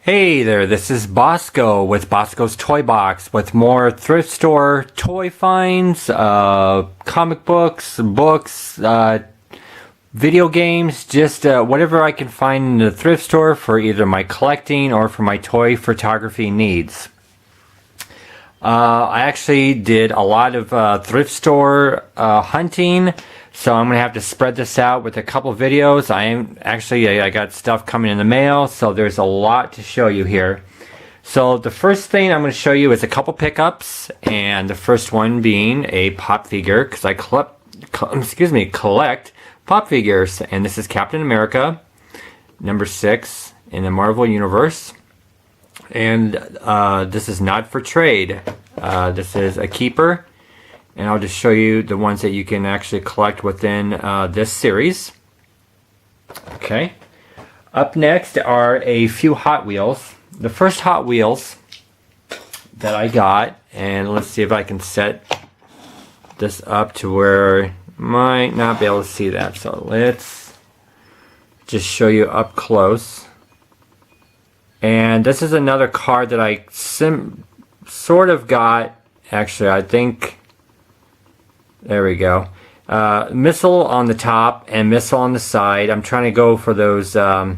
Hey there, this is Bosko with Bosko's Toy Box with more thrift store toy finds, comic books, video games, just whatever I can find in the thrift store for either my collecting or for my toy photography needs. I actually did a lot of thrift store hunting, so I'm going to have to spread this out with a couple videos. I got stuff coming in the mail, so there's a lot to show you here. So the first thing I'm going to show you is a couple pickups, and the first one being a pop figure, because I collect pop figures, and this is Captain America, number 6 in the Marvel Universe. And this is not for trade. This is a keeper, and I'll just show you the ones that you can actually collect within this series. Okay. Up next are a few Hot Wheels. The first Hot Wheels that I got, and let's see if I can set this up to where you might not be able to see that. So let's just show you up close. And this is another car that I sort of got, actually, I think, there we go. Missile on the top and missile on the side. I'm trying to go for those, I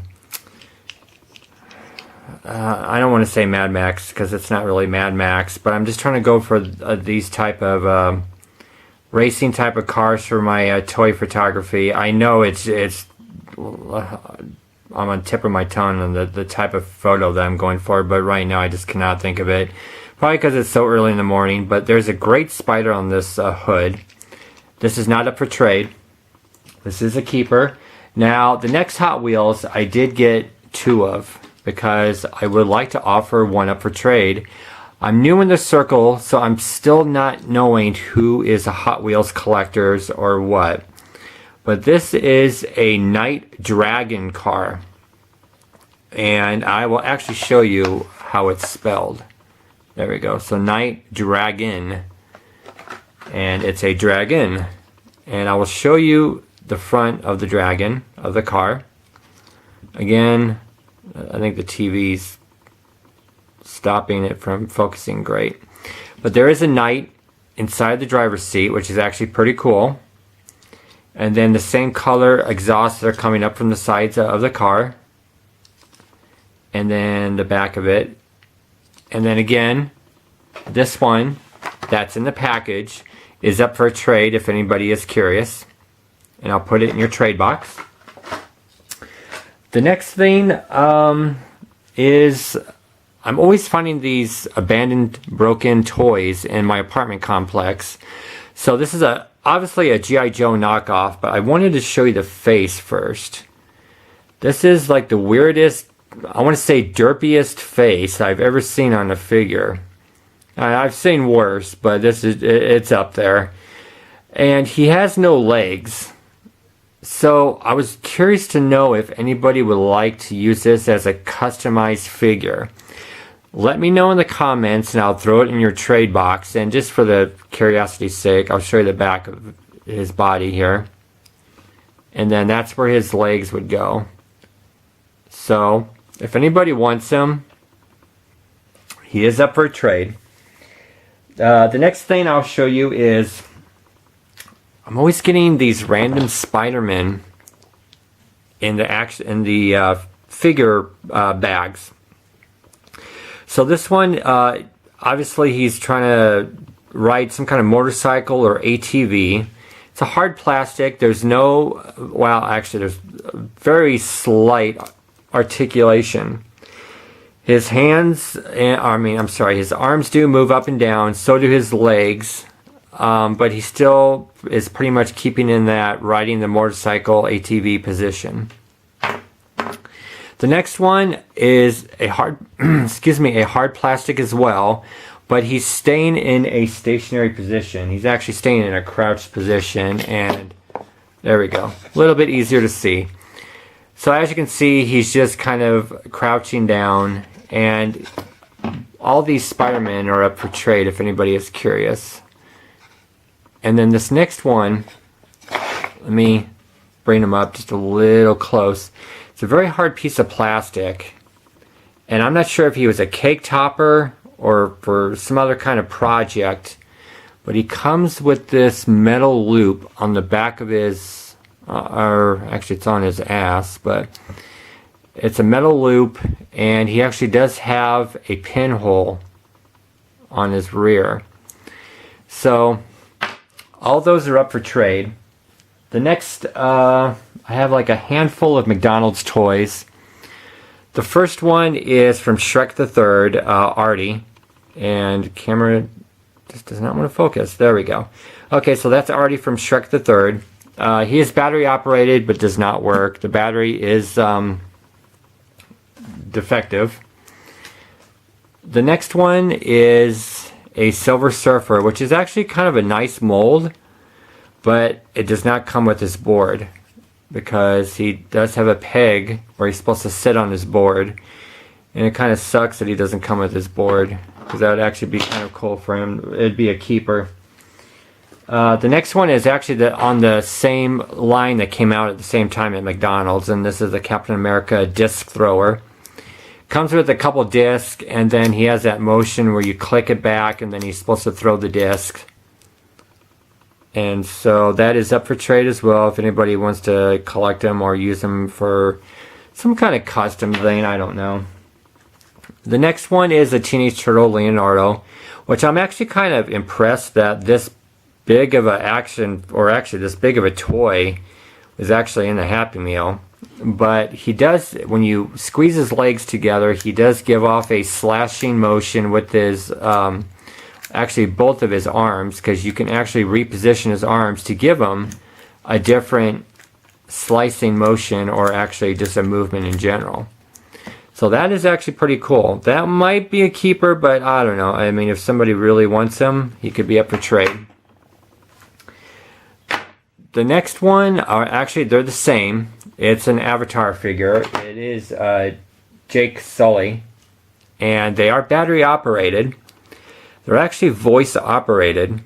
don't want to say Mad Max because it's not really Mad Max, but I'm just trying to go for these type of racing type of cars for my toy photography. I know it's I'm on the tip of my tongue on the type of photo that I'm going for, but right now I just cannot think of it. Probably because it's so early in the morning, but there's a great spider on this hood. This is not up for trade. This is a keeper. Now, the next Hot Wheels I did get 2 of, because I would like to offer one up for trade. I'm new in the circle, so I'm still not knowing who is a Hot Wheels collectors or what. But this is a Night Dragon car, and I will actually show you how it's spelled. There we go. So Night Dragon, and it's a dragon. And I will show you the front of the dragon of the car. Again, I think the TV's stopping it from focusing great. But there is a knight inside the driver's seat, which is actually pretty cool. And then the same color exhausts are coming up from the sides of the car. And then the back of it. And then again, this one that's in the package is up for a trade if anybody is curious. And I'll put it in your trade box. The next thing is I'm always finding these abandoned, broken toys in my apartment complex. So this is obviously a G.I. Joe knockoff, but I wanted to show you the face first. This is like the weirdest, I want to say derpiest face I've ever seen on a figure. I've seen worse, but it's up there. And he has no legs. So I was curious to know if anybody would like to use this as a customized figure. Let me know in the comments, and I'll throw it in your trade box. And just for the curiosity's sake, I'll show you the back of his body here. And then that's where his legs would go. So, if anybody wants him, he is up for a trade. The next thing I'll show you is, I'm always getting these random Spiderman in the figure bags. So this one, obviously he's trying to ride some kind of motorcycle or ATV. It's a hard plastic. There's no, well, actually there's very slight articulation. His hands, his arms do move up and down, so do his legs. But he still is pretty much keeping in that riding the motorcycle ATV position. The next one is a hard, a hard plastic as well, but he's staying in a stationary position. He's actually staying in a crouched position, and there we go. A little bit easier to see. So as you can see, he's just kind of crouching down, and all these Spider-Men are up for trade if anybody is curious. And then this next one, let me bring him up just a little close. It's a very hard piece of plastic, And I'm not sure if he was a cake topper or for some other kind of project, but he comes with this metal loop on the back of his, or actually it's on his ass, but it's a metal loop, and he actually does have a pinhole on his rear. So all those are up for trade. The next, I have like a handful of McDonald's toys. The first one is from Shrek the Third, Artie, and camera just does not want to focus. There we go. Okay, so that's Artie from Shrek the Third. He is battery operated but does not work. The battery is defective. The next one is a Silver Surfer, which is actually kind of a nice mold, but it does not come with his board because he does have a peg where he's supposed to sit on his board, and it kind of sucks that he doesn't come with his board because that would actually be kind of cool for him. It'd be a keeper. The next one is actually on the same line that came out at the same time at McDonald's, and this is the Captain America disc thrower. Comes with a couple discs, and then he has that motion where you click it back, and then he's supposed to throw the disc. And so that is up for trade as well if anybody wants to collect them or use them for some kind of custom thing, I don't know. The next one is a Teenage Turtle Leonardo, which I'm actually kind of impressed that this big of a action, or actually this big of a toy, is actually in the Happy Meal. But he does, when you squeeze his legs together, he does give off a slashing motion with his, actually both of his arms, because you can actually reposition his arms to give him a different slicing motion, or actually just a movement in general. So that is actually pretty cool. That might be a keeper, but I don't know. I mean, if somebody really wants him, he could be up for trade. The next one are actually, they're the same. It's an Avatar figure. It is Jake Sully, and they are battery operated. They're actually voice operated,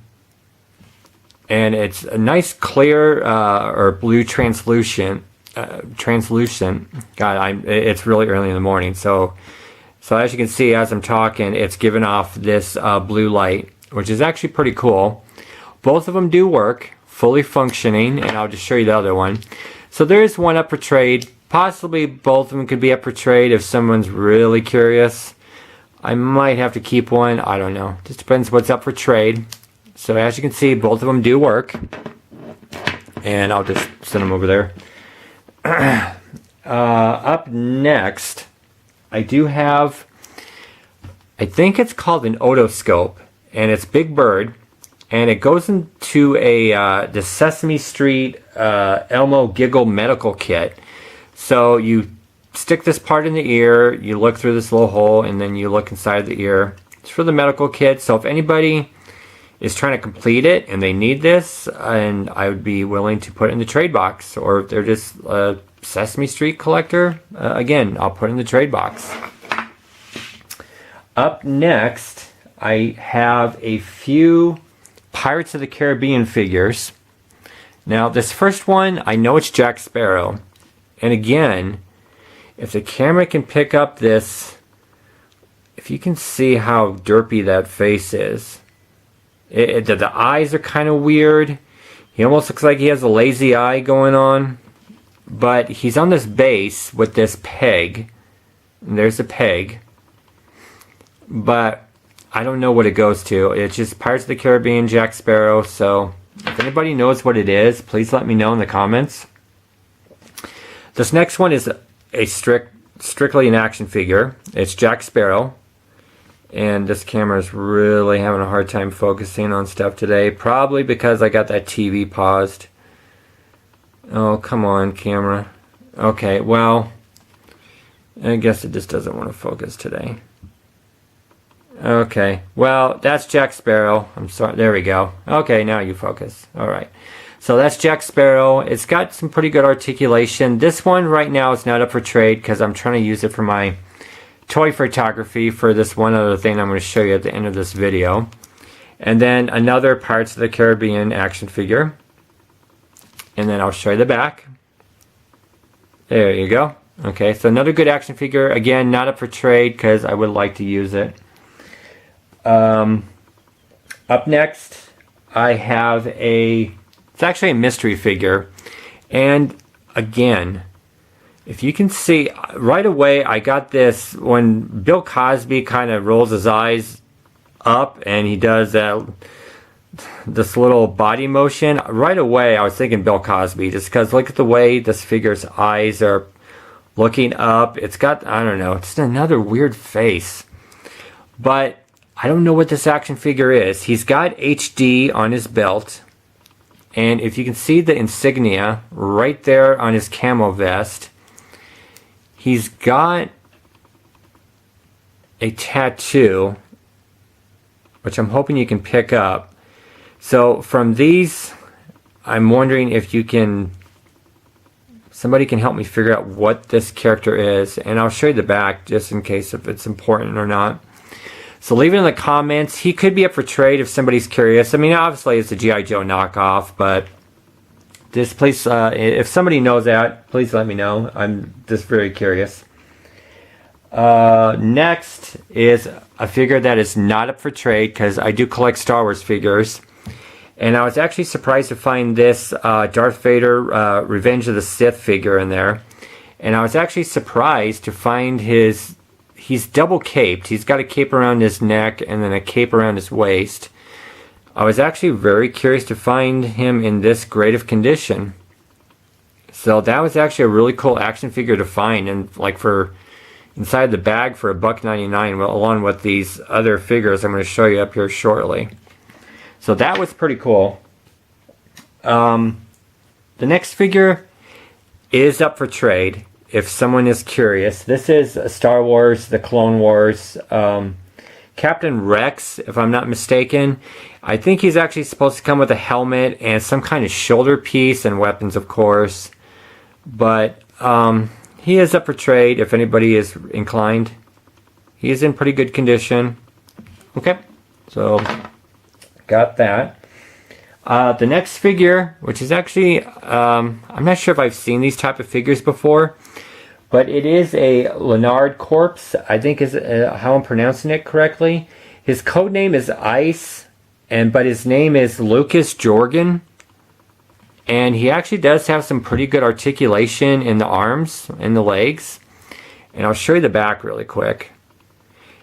and it's a nice clear or blue translucent. God, it's really early in the morning, so as you can see, as I'm talking, it's giving off this blue light, which is actually pretty cool. Both of them do work, fully functioning, and I'll just show you the other one. So there is one up for trade. Possibly both of them could be up for trade if someone's really curious. I might have to keep one. I don't know. Just depends what's up for trade. So as you can see, both of them do work. And I'll just send them over there. Up next, I do have, I think it's called an Otoscope. And it's Big Bird. And it goes into the Sesame Street Elmo Giggle medical kit. So you stick this part in the ear, you look through this little hole, and then you look inside the ear. It's for the medical kit, so if anybody is trying to complete it and they need this, and I would be willing to put it in the trade box. Or if they're just a Sesame Street collector, again, I'll put it in the trade box. Up next, I have a few Pirates of the Caribbean figures. Now this first one, I know it's Jack Sparrow, and again, if the camera can pick up this, if you can see how derpy that face is, the eyes are kind of weird. He almost looks like he has a lazy eye going on, but he's on this base with this peg, and there's a peg, but I don't know what it goes to. It's just Pirates of the Caribbean Jack Sparrow. So if anybody knows what it is, please let me know in the comments. This next one is a strictly an action figure. It's Jack Sparrow. And this camera is really having a hard time focusing on stuff today. Probably because I got that TV paused. Oh, come on, camera. Okay, well, I guess it just doesn't want to focus today. Okay, well, that's Jack Sparrow. I'm sorry, there we go. Okay, now you focus. Alright, so that's Jack Sparrow. It's got some pretty good articulation. This one right now is not up for trade because I'm trying to use it for my toy photography for this one other thing I'm going to show you at the end of this video. And then another Pirates of the Caribbean action figure. And then I'll show you the back. There you go. Okay, so another good action figure. Again, not up for trade because I would like to use it. Up next, I have it's actually a mystery figure. And again, if you can see, right away I got this when Bill Cosby kind of rolls his eyes up and he does this little body motion. Right away I was thinking Bill Cosby, just because look at the way this figure's eyes are looking up. It's got, I don't know, it's another weird face. But I don't know what this action figure is. He's got HD on his belt. And if you can see the insignia right there on his camo vest, he's got a tattoo, which I'm hoping you can pick up. So from these, I'm wondering if somebody can help me figure out what this character is. And I'll show you the back just in case if it's important or not. So leave it in the comments. He could be up for trade if somebody's curious. I mean, obviously it's a G.I. Joe knockoff, but this place, if somebody knows that, please let me know. I'm just very curious. Next is a figure that is not up for trade because I do collect Star Wars figures. And I was actually surprised to find this Darth Vader Revenge of the Sith figure in there. And I was actually surprised to find he's double caped. He's got a cape around his neck and then a cape around his waist. I was actually very curious to find him in this great of condition. So that was actually a really cool action figure to find, and like for inside the bag for $1.99, well, along with these other figures I'm going to show you up here shortly. So that was pretty cool. The next figure is up for trade if someone is curious. This is Star Wars, the Clone Wars, Captain Rex, if I'm not mistaken. I think he's actually supposed to come with a helmet and some kind of shoulder piece and weapons, of course. But he is up for trade if anybody is inclined. He is in pretty good condition. Okay, so got that. The next figure, which is actually, I'm not sure if I've seen these type of figures before, but it is a Lonard Corpse, I think is how I'm pronouncing it correctly. His code name is Ice, but his name is Lucas Jorgen. And he actually does have some pretty good articulation in the arms and the legs. And I'll show you the back really quick.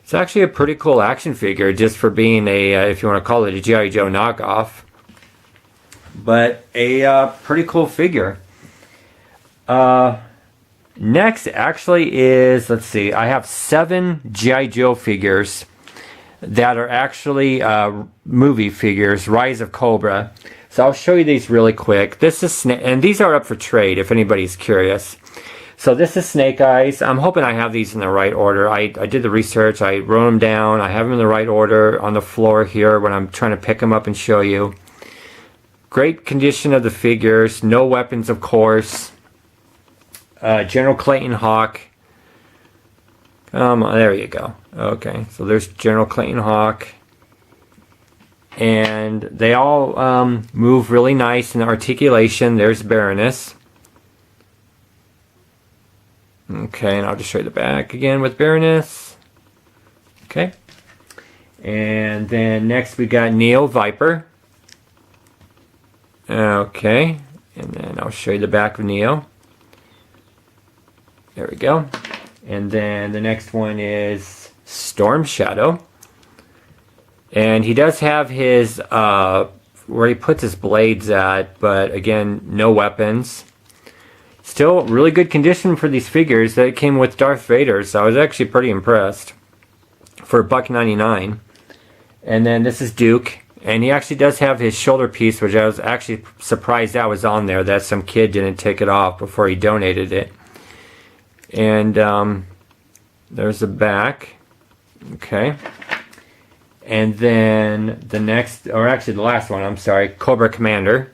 It's actually a pretty cool action figure just for being if you want to call it a G.I. Joe knockoff. But a pretty cool figure. Next actually is, let's see, I have 7 G.I. Joe figures that are actually movie figures, Rise of Cobra. So I'll show you these really quick. This is and these are up for trade if anybody's curious. So this is Snake Eyes. I'm hoping I have these in the right order. I did the research. I wrote them down. I have them in the right order on the floor here when I'm trying to pick them up and show you. Great condition of the figures. No weapons, of course. General Clayton Hawk. There you go. Okay, so there's General Clayton Hawk. And they all move really nice in the articulation. There's Baroness. Okay, and I'll just show you the back again with Baroness. Okay. And then next we got Neo Viper. Okay, and then I'll show you the back of Neo. There we go. And then the next one is Storm Shadow. And he does have his, where he puts his blades at, but again, no weapons. Still really good condition for these figures. That came with Darth Vader, so I was actually pretty impressed for $1.99. And then this is Duke. And he actually does have his shoulder piece, which I was actually surprised that was on there, that some kid didn't take it off before he donated it. And there's the back. Okay. And then the next, or actually the last one, I'm sorry, Cobra Commander.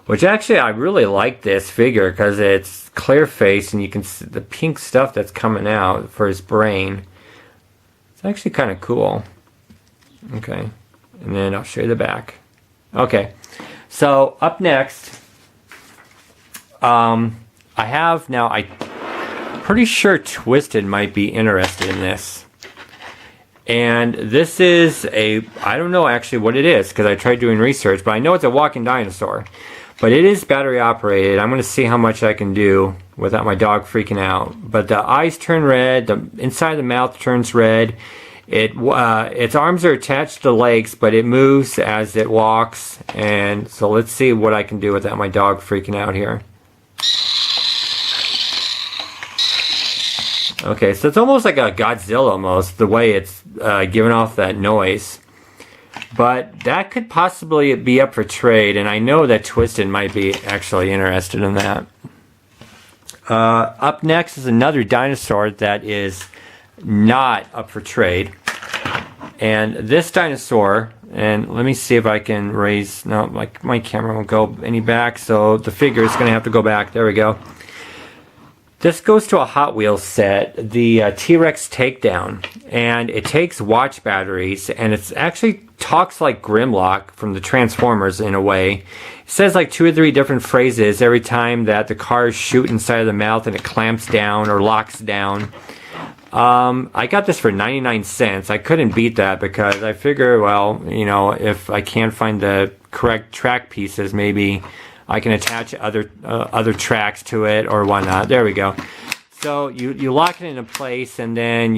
Which actually I really like this figure because it's clear face and you can see the pink stuff that's coming out for his brain. It's actually kind of cool. Okay. And then I'll show you the back. Okay. So up next, I pretty sure Twisted might be interested in this. And this is I don't know actually what it is because I tried doing research, but I know it's a walking dinosaur. But it is battery operated. I'm going to see how much I can do without my dog freaking out. But the eyes turn red, the inside of the mouth turns red. Its arms are attached to the legs, but it moves as it walks. And so let's see what I can do without my dog freaking out here. Okay, so it's almost like a Godzilla almost, the way it's giving off that noise. But that could possibly be up for trade, and I know that Twisted might be actually interested in that. Up next is another dinosaur that is not up for trade. And this dinosaur, and let me see if I can raise, no, my camera won't go any back, so the figure is going to have to go back. There we go. This goes to a Hot Wheels set, the T-Rex Takedown, and it takes watch batteries, and it actually talks like Grimlock from the Transformers in a way. It says like 2 or 3 different phrases every time that the cars shoot inside of the mouth and it clamps down or locks down. I got this for 99 cents. I couldn't beat that because I figure, well, you know, if I can't find the correct track pieces, maybe I can attach other tracks to it or whatnot. There we go. So you lock it into place, and then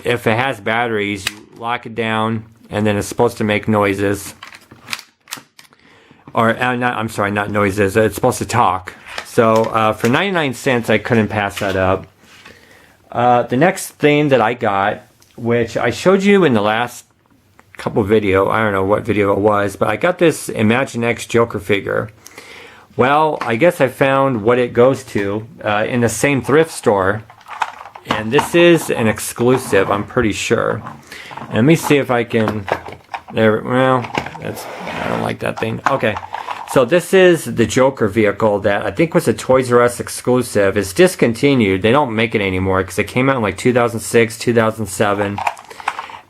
if it has batteries, you lock it down, and then it's supposed to make noises. Or I'm sorry, not noises. It's supposed to talk. So for 99 cents, I couldn't pass that up. The next thing that I got, which I showed you in the last couple video, I don't know what video it was, but I got this Imaginext Joker figure. Well, I guess I found what it goes to in the same thrift store, and this is an exclusive, I'm pretty sure. And let me see if I can. Well, I don't like that thing. Okay, so this is the Joker vehicle that I think was a Toys R Us exclusive. It's discontinued. They don't make it anymore because it came out in like 2006, 2007.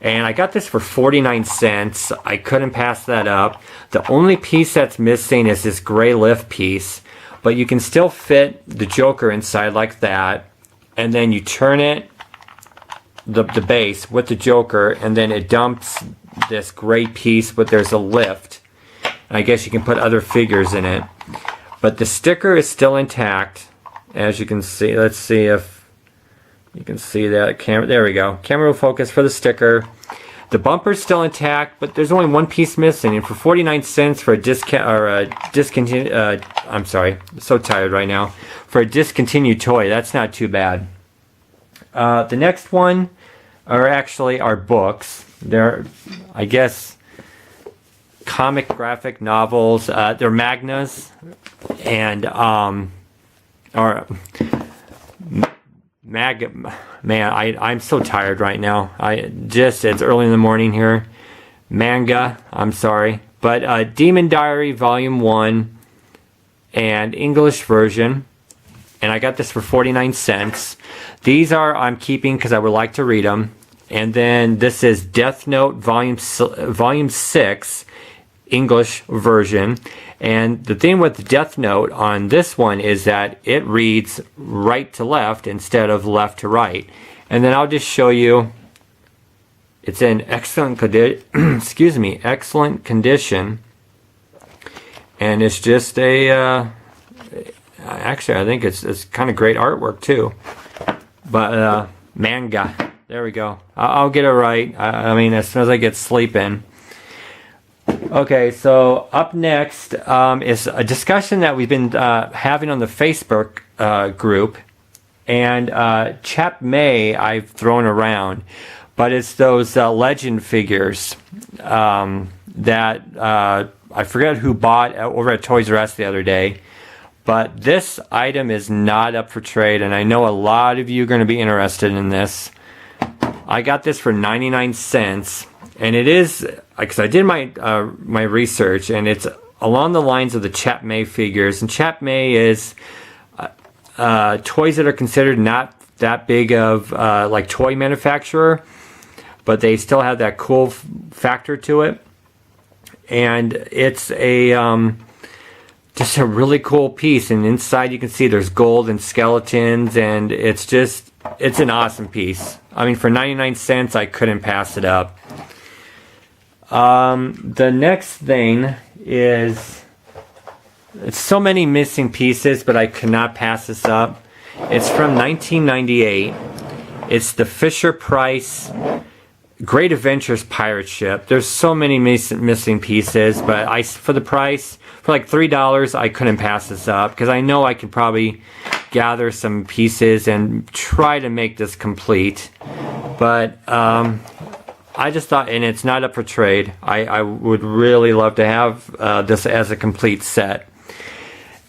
And I got this for 49 cents. I couldn't pass that up. The only piece that's missing is this gray lift piece. But you can still fit the Joker inside like that. And then you turn it, the base with the Joker, and then it dumps this gray piece, but there's a lift. I guess you can put other figures in it. But the sticker is still intact, as you can see. Let's see if you can see that camera. There we go. Camera will focus for the sticker. The bumper's still intact, but there's only one piece missing. And for 49 cents for a discontinued, I'm sorry, I'm so tired right now. For a discontinued toy, that's not too bad. The next one are books. They're, I guess, comic graphic novels. They're mangas, and man, I'm so tired right now. It's early in the morning here. Manga, I'm sorry. But Demon Diary Volume 1 and English version. And I got this for 49 cents. These I'm keeping because I would like to read them. And then this is Death Note Volume 6 English version. And the thing with the Death Note on this one is that it reads right to left instead of left to right. And then I'll just show you. It's in excellent excellent condition. And it's just actually I think it's kind of great artwork too. But manga. There we go. I'll get it right. I mean, as soon as I get sleeping. Okay, so up next is a discussion that we've been having on the Facebook group, and Chap Mei I've thrown around, but it's those legend figures that I forget who bought over at Toys R Us the other day, but this item is not up for trade, and I know a lot of you are going to be interested in this. I got this for 99 cents. And it is, because I did my research, and it's along the lines of the Chap Mei figures. And Chap Mei is toys that are considered not that big of like toy manufacturer, but they still have that cool factor to it. And it's just a really cool piece, and inside you can see there's gold and skeletons, and it's an awesome piece. I mean, for 99 cents, I couldn't pass it up. The next thing is, it's so many missing pieces, but I could not pass this up. It's from 1998. It's the Fisher-Price Great Adventures pirate ship. There's so many missing pieces, but for the price, for like $3, I couldn't pass this up because I know I could probably gather some pieces and try to make this complete. But I just thought, and it's not up for trade. I would really love to have this as a complete set.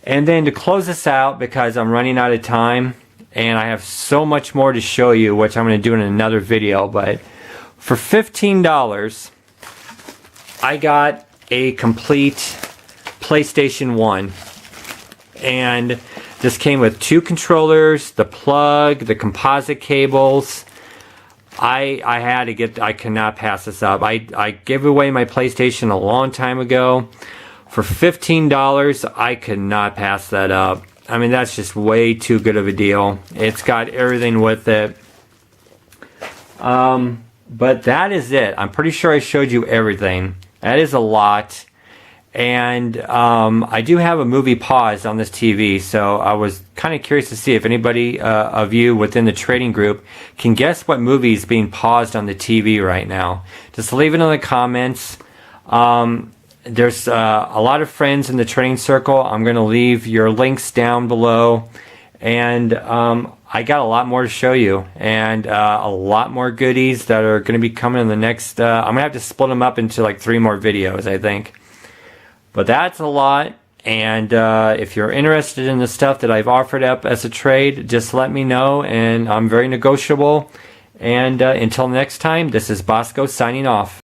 And then to close this out, because I'm running out of time and I have so much more to show you, which I'm going to do in another video, but for $15, I got a complete PlayStation 1. And this came with 2 controllers, the plug, the composite cables. I cannot pass this up. I gave away my PlayStation a long time ago. For $15, I could not pass that up. I mean, that's just way too good of a deal. It's got everything with it. But that is it. I'm pretty sure I showed you everything. That is a lot. And I do have a movie paused on this TV, so I was kind of curious to see if anybody of you within the trading group can guess what movie is being paused on the TV right now. Just leave it in the comments. There's a lot of friends in the trading circle. I'm going to leave your links down below. And I got a lot more to show you, and a lot more goodies that are going to be coming in the next, I'm going to have to split them up into like 3 more videos, I think. But that's a lot, and if you're interested in the stuff that I've offered up as a trade, just let me know, and I'm very negotiable. And until next time, this is Bosko signing off.